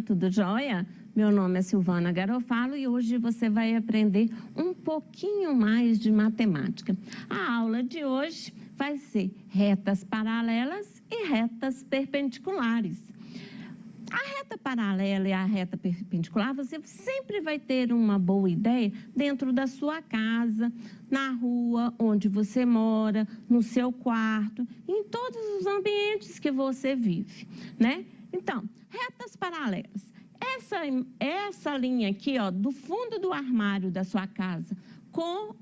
tudo jóia? Meu nome é Silvana Garofalo e hoje você vai aprender um pouquinho mais de matemática. A aula de hoje vai ser retas paralelas e retas perpendiculares. A reta paralela e a reta perpendicular, você sempre vai ter uma boa ideia dentro da sua casa, na rua onde você mora, no seu quarto, em todos os ambientes que você vive, né? Então, retas paralelas. Essa linha aqui, ó, do fundo do armário da sua casa, com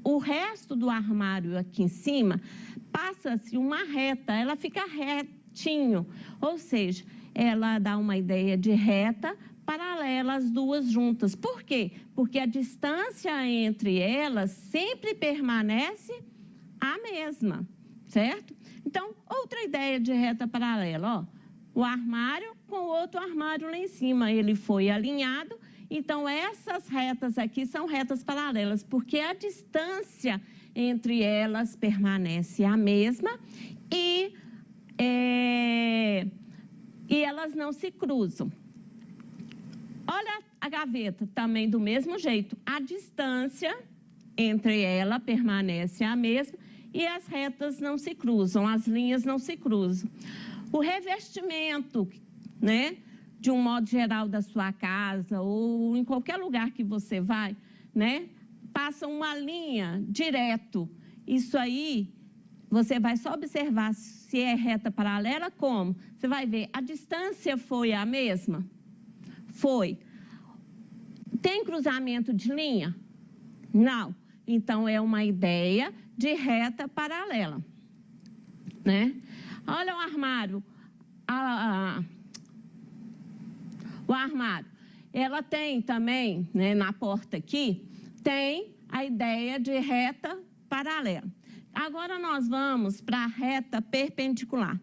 o resto do armário aqui em cima, passa-se uma reta, ela fica retinho, ou seja, ela dá uma ideia de reta paralela as duas juntas. Por quê? Porque a distância entre elas sempre permanece a mesma, certo? Então, outra ideia de reta paralela, ó, o armário com outro armário lá em cima, ele foi alinhado, então essas retas aqui são retas paralelas, porque a distância entre elas permanece a mesma e elas não se cruzam. Olha a gaveta, também do mesmo jeito. A distância entre ela permanece a mesma e as retas não se cruzam, as linhas não se cruzam. O revestimento, né, de um modo geral da sua casa ou em qualquer lugar que você vai, né, passa uma linha direto. Isso aí, você vai só observar se é reta paralela, como? Você vai ver, a distância foi a mesma? Foi. Tem cruzamento de linha? Não. Então, é uma ideia de reta paralela, né? Olha o armário. O armário. Ela tem também, né, na porta aqui, tem a ideia de reta paralela. Agora, nós vamos para a reta perpendicular.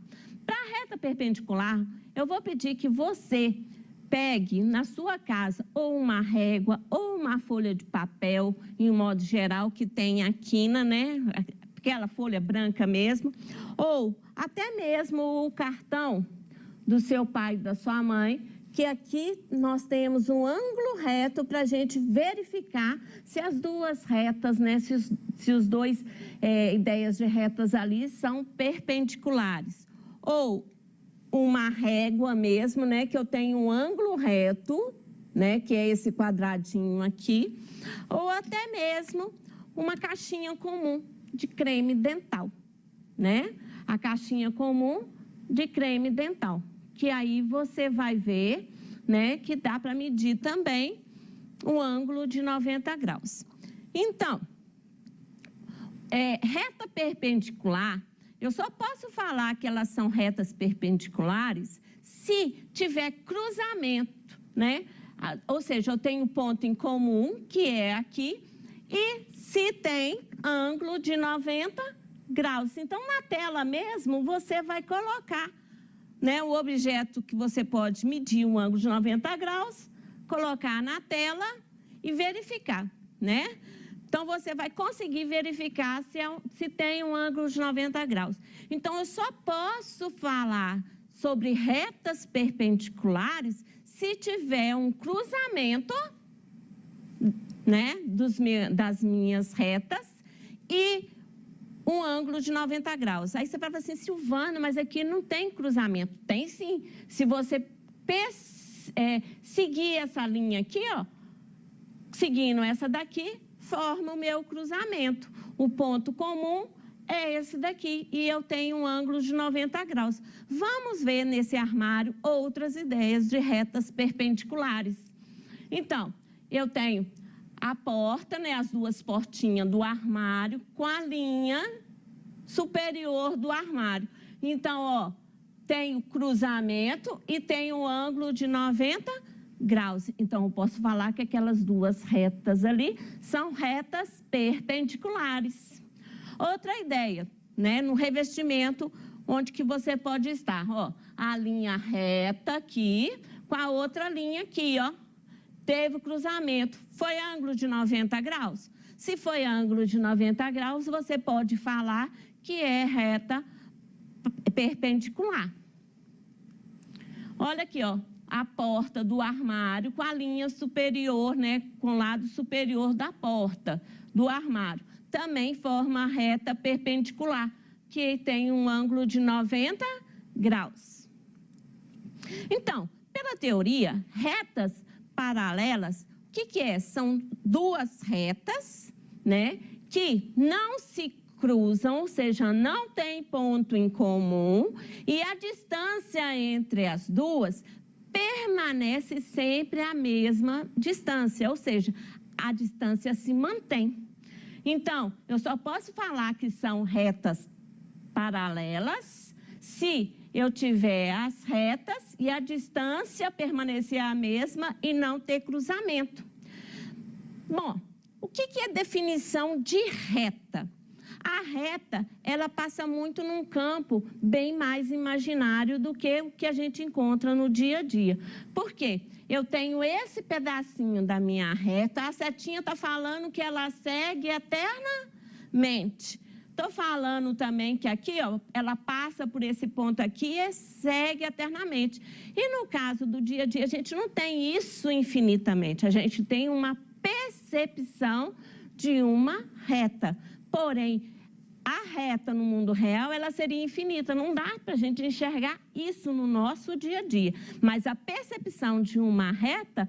Para a reta perpendicular, eu vou pedir que você pegue na sua casa ou uma régua ou uma folha de papel, em um modo geral, que tem a quina, né? Aquela folha branca mesmo, ou até mesmo o cartão do seu pai e da sua mãe, que aqui nós temos um ângulo reto para a gente verificar se as duas retas, né, se os dois ideias de retas ali são perpendiculares. Ou uma régua mesmo, né, que eu tenho um ângulo reto, né, que é esse quadradinho aqui, ou até mesmo uma caixinha comum de creme dental, né? A caixinha comum de creme dental, que aí você vai ver, né, que dá para medir também um ângulo de 90 graus. Então, reta perpendicular, eu só posso falar que elas são retas perpendiculares se tiver cruzamento, né? Ou seja, eu tenho ponto em comum, que é aqui, e se tem ângulo de 90 graus. Então, na tela mesmo, você vai colocar, né, o objeto que você pode medir um ângulo de 90 graus, colocar na tela e verificar, né? Então, você vai conseguir verificar se tem um ângulo de 90 graus. Então, eu só posso falar sobre retas perpendiculares se tiver um cruzamento, né, das minhas retas e um ângulo de 90 graus. Aí você vai falar assim, Silvana, mas aqui não tem cruzamento. Tem sim. Se você seguir essa linha aqui, ó, seguindo essa daqui, forma o meu cruzamento. O ponto comum é esse daqui e eu tenho um ângulo de 90 graus. Vamos ver nesse armário outras ideias de retas perpendiculares. Então, eu tenho a porta, né, as duas portinhas do armário com a linha superior do armário. Então, ó, tem o cruzamento e tem um ângulo de 90 graus. Então, eu posso falar que aquelas duas retas ali são retas perpendiculares. Outra ideia, né, no revestimento, onde que você pode estar, ó, a linha reta aqui com a outra linha aqui, ó. Teve o cruzamento, foi ângulo de 90 graus? Se foi ângulo de 90 graus, você pode falar que é reta perpendicular. Olha aqui, ó, a porta do armário com a linha superior, né, com o lado superior da porta do armário. Também forma a reta perpendicular, que tem um ângulo de 90 graus. Então, pela teoria, retas paralelas, o que é? São duas retas, né, que não se cruzam, ou seja, não tem ponto em comum, e a distância entre as duas permanece sempre a mesma distância, ou seja, a distância se mantém. Então, eu só posso falar que são retas paralelas se eu tiver as retas e a distância permanecer a mesma e não ter cruzamento. Bom, o que é definição de reta? A reta, ela passa muito num campo bem mais imaginário do que o que a gente encontra no dia a dia. Por quê? Eu tenho esse pedacinho da minha reta, a setinha está falando que ela segue eternamente. Estou falando também que aqui, ó, ela passa por esse ponto aqui e segue eternamente. E no caso do dia a dia, a gente não tem isso infinitamente, a gente tem uma percepção de uma reta. Porém, a reta no mundo real, ela seria infinita. Não dá para a gente enxergar isso no nosso dia a dia. Mas a percepção de uma reta,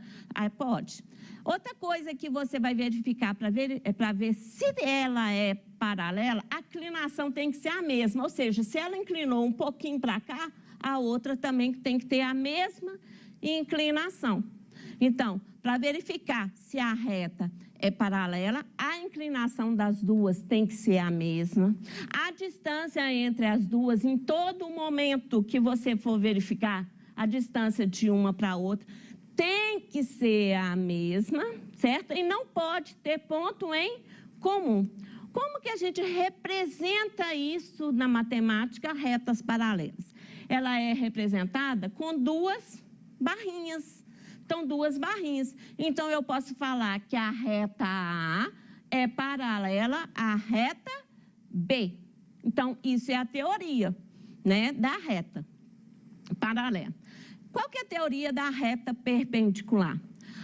pode. Outra coisa que você vai verificar para ver se ela é paralela, a inclinação tem que ser a mesma. Ou seja, se ela inclinou um pouquinho para cá, a outra também tem que ter a mesma inclinação. Então, para verificar se a reta é paralela, a inclinação das duas tem que ser a mesma. A distância entre as duas, em todo momento que você for verificar a distância de uma para a outra, tem que ser a mesma, certo? E não pode ter ponto em comum. Como que a gente representa isso na matemática, retas paralelas? Ela é representada com duas barrinhas. Então, duas barrinhas. Então, eu posso falar que a reta A é paralela à reta B. Então, isso é a teoria, né, da reta paralela. Qual que é a teoria da reta perpendicular?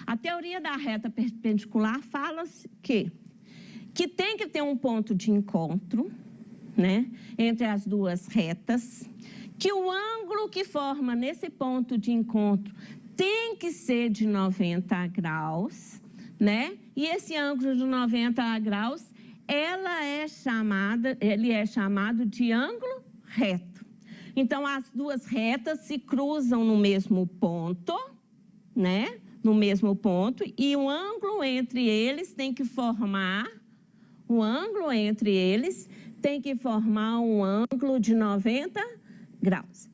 A teoria da reta perpendicular fala que tem que ter um ponto de encontro, né, entre as duas retas, que o ângulo que forma nesse ponto de encontro tem que ser de 90 graus, né? E esse ângulo de 90 graus, ele é chamado de ângulo reto. Então, as duas retas se cruzam no mesmo ponto, né? No mesmo ponto, e o ângulo entre eles tem que formar, um ângulo de 90 graus.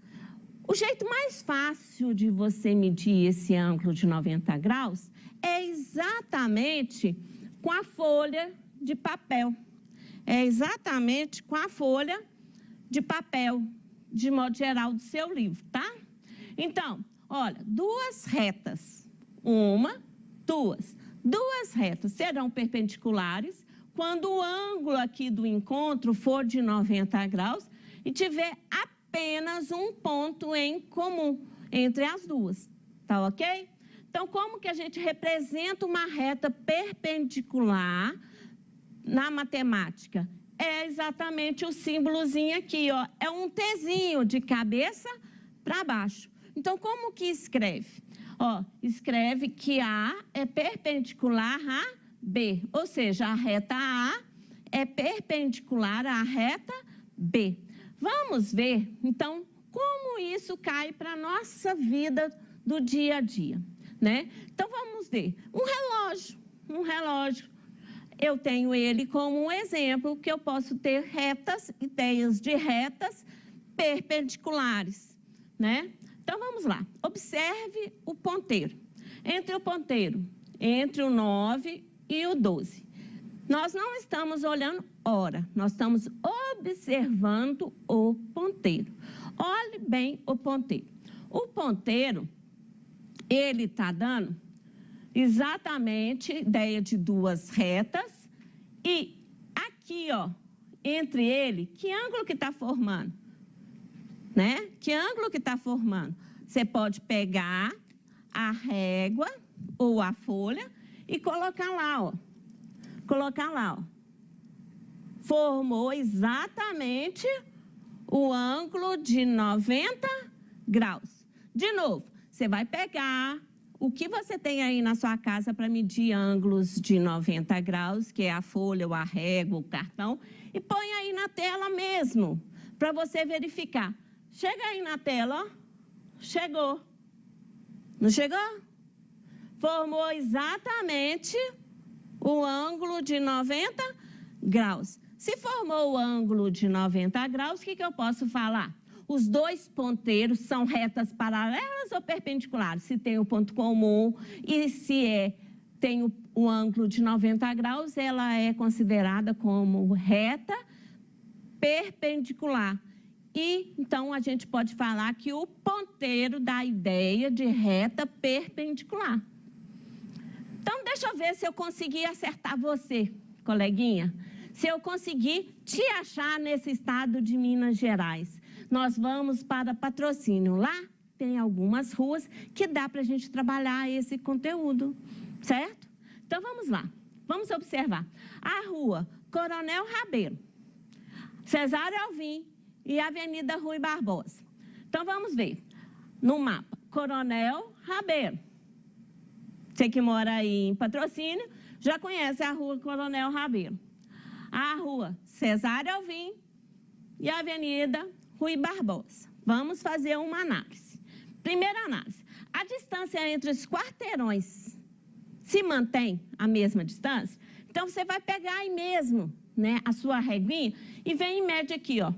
O jeito mais fácil de você medir esse ângulo de 90 graus é exatamente com a folha de papel. É exatamente com a folha de papel, de modo geral, do seu livro, tá? Então, olha, duas retas, duas retas serão perpendiculares quando o ângulo aqui do encontro for de 90 graus e tiver apenas um ponto em comum entre as duas, tá ok? Então, como que a gente representa uma reta perpendicular na matemática? É exatamente o símbolozinho aqui, ó, é um Tzinho de cabeça para baixo. Então, como que escreve? Ó, escreve que A é perpendicular a B, ou seja, a reta A é perpendicular à reta B. Vamos ver, então, como isso cai para a nossa vida do dia a dia, né? Então, vamos ver. Um relógio. Eu tenho ele como um exemplo que eu posso ter ideias de retas perpendiculares, né? Então, vamos lá. Observe o ponteiro. Entre o 9 e o 12. Nós não estamos olhando hora, nós estamos observando o ponteiro. Olhe bem o ponteiro. O ponteiro, ele está dando exatamente ideia de duas retas e aqui, ó, entre ele, que ângulo que está formando? Né? Que ângulo que está formando? Você pode pegar a régua ou a folha e colocar lá, ó. Colocar lá, ó. Formou exatamente o ângulo de 90 graus. De novo, você vai pegar o que você tem aí na sua casa para medir ângulos de 90 graus, que é a folha, ou a régua, o cartão, e põe aí na tela mesmo, para você verificar. Chega aí na tela, ó. Chegou. Não chegou? Formou exatamente o ângulo de 90 graus. Se formou o ângulo de 90 graus, o que eu posso falar? Os dois ponteiros são retas paralelas ou perpendiculares? Se tem o ponto comum e se tem o ângulo de 90 graus, ela é considerada como reta perpendicular. E, então, a gente pode falar que o ponteiro dá a ideia de reta perpendicular. Então, deixa eu ver se eu consegui acertar você, coleguinha. Se eu conseguir te achar nesse estado de Minas Gerais. Nós vamos para Patrocínio. Lá tem algumas ruas que dá para a gente trabalhar esse conteúdo, certo? Então, vamos lá. Vamos observar. A rua Coronel Rabelo, Cesário Alvim e Avenida Rui Barbosa. Então, vamos ver. No mapa, Coronel Rabelo. Você que mora aí em Patrocínio, já conhece a rua Coronel Rabelo. A rua Cesário Alvim e a Avenida Rui Barbosa. Vamos fazer uma análise. Primeira análise. A distância entre os quarteirões se mantém a mesma distância? Então, você vai pegar aí mesmo, né, a sua reguinha e vem em média aqui, ó.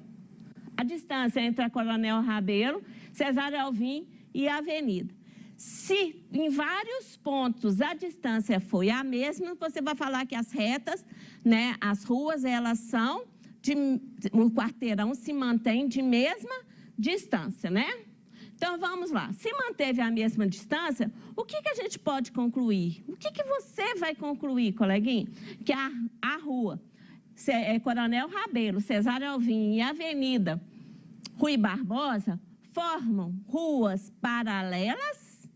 A distância entre a Coronel Rabelo, Cesário Alvim e a Avenida. Se em vários pontos a distância foi a mesma, você vai falar que as retas, né, as ruas, elas são, o quarteirão se mantém de mesma distância, né? Então, vamos lá. Se manteve a mesma distância, o que a gente pode concluir? O que você vai concluir, coleguinha? Que a rua Coronel Rabelo, Cesário Alvim e Avenida Rui Barbosa formam ruas paralelas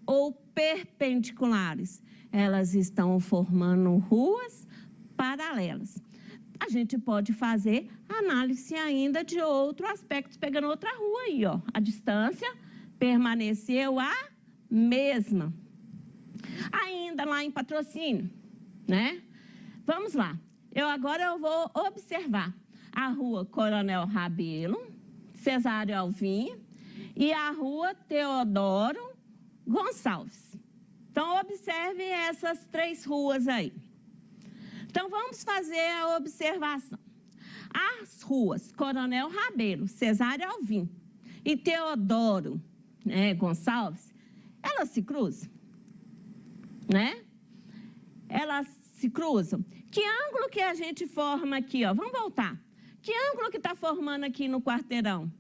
ou perpendiculares? Elas estão formando ruas paralelas. A gente pode fazer análise ainda de outro aspecto, pegando outra rua aí, ó. A distância permaneceu a mesma. Ainda lá em Patrocínio, né? Vamos lá. Agora eu vou observar a rua Coronel Rabelo, Cesário Alvim e a rua Teodoro Gonçalves. Então, observe essas três ruas aí. Então, vamos fazer a observação. As ruas Coronel Rabelo, Cesário Alvim e Teodoro Gonçalves, elas se cruzam, né? Elas se cruzam. Que ângulo que a gente forma aqui, ó? Vamos voltar. Que ângulo que está formando aqui no quarteirão?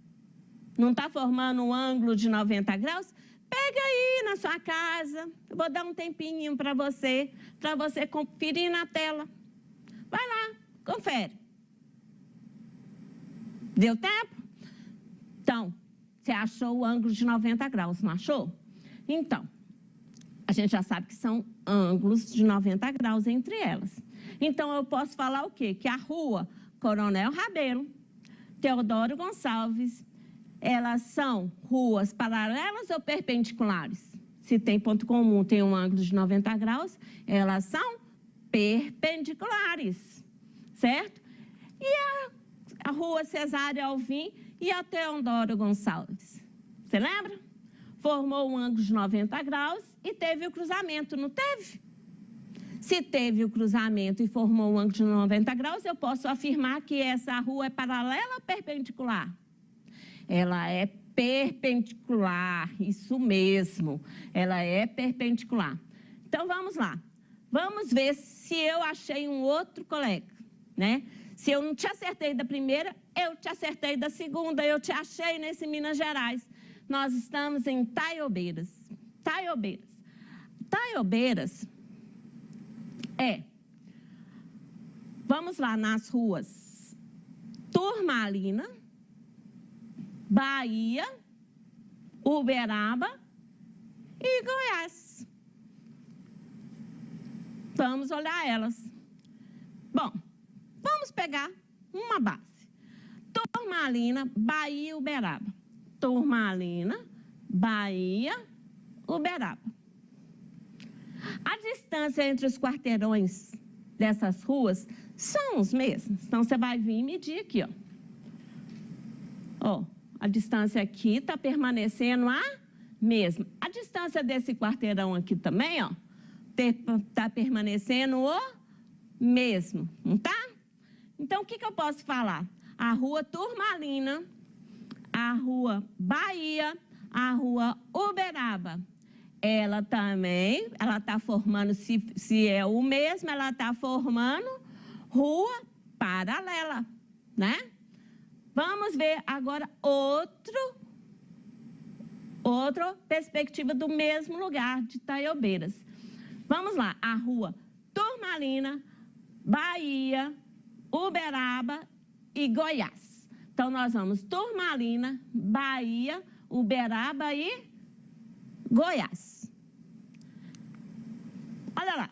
Não está formando um ângulo de 90 graus? Pega aí na sua casa. Eu vou dar um tempinho para você conferir na tela. Vai lá, confere. Deu tempo? Então, você achou o ângulo de 90 graus, não achou? Então, a gente já sabe que são ângulos de 90 graus entre elas. Então, eu posso falar o quê? Que a rua Coronel Rabelo, Teodoro Gonçalves, elas são ruas paralelas ou perpendiculares? Se tem ponto comum, tem um ângulo de 90 graus, elas são perpendiculares, certo? E a rua Cesário Alvim e a Teodoro Gonçalves. Você lembra? Formou um ângulo de 90 graus e teve o cruzamento, não teve? Se teve o cruzamento e formou um ângulo de 90 graus, eu posso afirmar que essa rua é paralela ou perpendicular? Ela é perpendicular, isso mesmo, ela é perpendicular. Então, vamos lá. Vamos ver se eu achei um outro colega, né? Se eu não te acertei da primeira, eu te acertei da segunda, eu te achei nesse Minas Gerais. Nós estamos em Taiobeiras. Taiobeiras vamos lá nas ruas Turmalina, Bahia, Uberaba e Goiás. Vamos olhar elas. Bom, vamos pegar uma base. Turmalina, Bahia, Uberaba. Turmalina, Bahia, Uberaba. A distância entre os quarteirões dessas ruas são os mesmos. Então, você vai vir e medir aqui, ó. Ó, a distância aqui está permanecendo a mesma. A distância desse quarteirão aqui também, ó, está permanecendo o mesmo, não tá? Então, o que eu posso falar? A rua Turmalina, a rua Bahia, a rua Uberaba. Ela também, ela está formando, se é o mesmo, ela está formando rua paralela, né? Vamos ver agora outra perspectiva do mesmo lugar, de Itaiobeiras. Vamos lá, a rua Turmalina, Bahia, Uberaba e Goiás. Então, nós vamos Turmalina, Bahia, Uberaba e Goiás. Olha lá.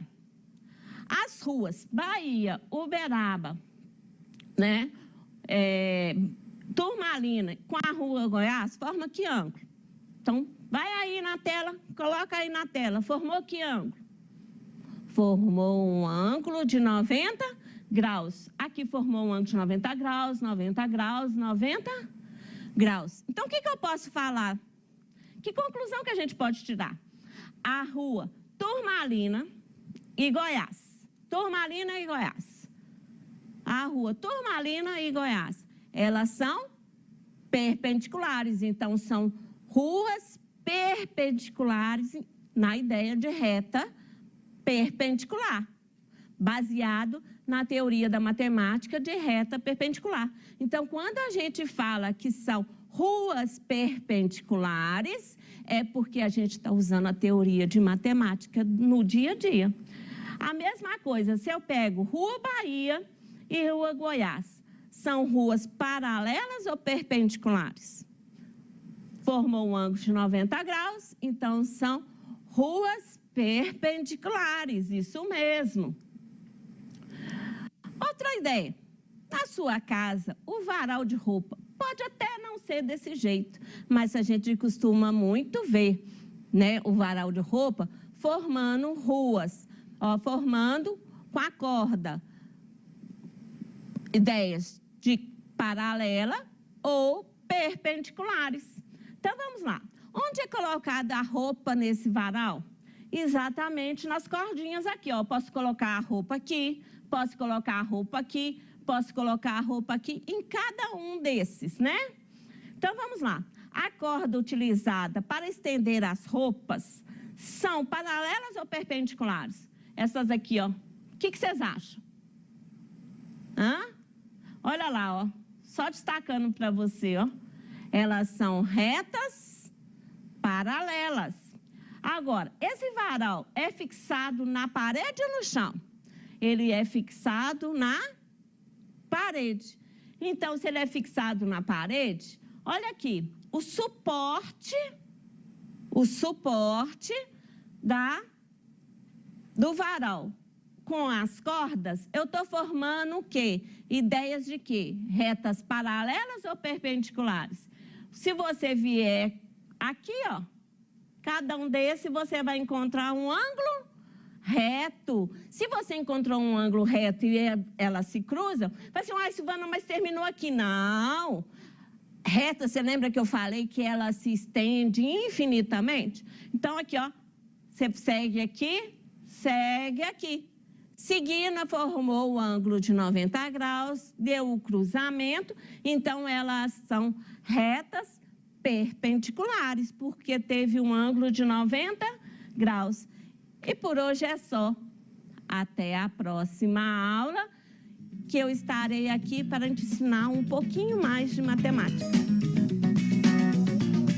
As ruas Bahia, Uberaba, né? Turmalina com a rua Goiás forma que ângulo? Então, vai aí na tela, coloca aí na tela. Formou que ângulo? Formou um ângulo de 90 graus. Aqui formou um ângulo de 90 graus, 90 graus, 90 graus. Então, o que eu posso falar? Que conclusão que a gente pode tirar? A rua Turmalina e Goiás. Turmalina e Goiás. A rua Turmalina e Goiás. Elas são perpendiculares. Então, são ruas perpendiculares na ideia de reta perpendicular, baseado na teoria da matemática de reta perpendicular. Então, quando a gente fala que são ruas perpendiculares, é porque a gente está usando a teoria de matemática no dia a dia. A mesma coisa, se eu pego Rua Bahia e Rua Goiás, são ruas paralelas ou perpendiculares? Formou um ângulo de 90 graus, então são ruas perpendiculares, isso mesmo. Outra ideia, na sua casa, o varal de roupa pode até não ser desse jeito, mas a gente costuma muito ver, né, o varal de roupa formando ruas, ó, formando com a corda. Ideias de paralela ou perpendiculares. Então, vamos lá. Onde é colocada a roupa nesse varal? Exatamente nas cordinhas aqui, ó. Posso colocar a roupa aqui, posso colocar a roupa aqui, posso colocar a roupa aqui, em cada um desses, né? Então, vamos lá. A corda utilizada para estender as roupas são paralelas ou perpendiculares? Essas aqui, ó. O que vocês acham? Hã? Olha lá, ó. Só destacando para você, ó. Elas são retas paralelas. Agora, esse varal é fixado na parede ou no chão? Ele é fixado na parede. Então, se ele é fixado na parede, olha aqui, o suporte do varal com as cordas, eu estou formando o quê? Ideias de quê? Retas paralelas ou perpendiculares? Se você vier aqui, ó, cada um desses você vai encontrar um ângulo reto. Se você encontrou um ângulo reto e elas se cruzam, vai assim, ai, Silvana, mas terminou aqui. Não. Reta, você lembra que eu falei que ela se estende infinitamente? Então, aqui, ó, você segue aqui. Seguindo, formou o ângulo de 90 graus, deu o cruzamento, então elas são retas perpendiculares, porque teve um ângulo de 90 graus. E por hoje é só. Até a próxima aula, que eu estarei aqui para te ensinar um pouquinho mais de matemática.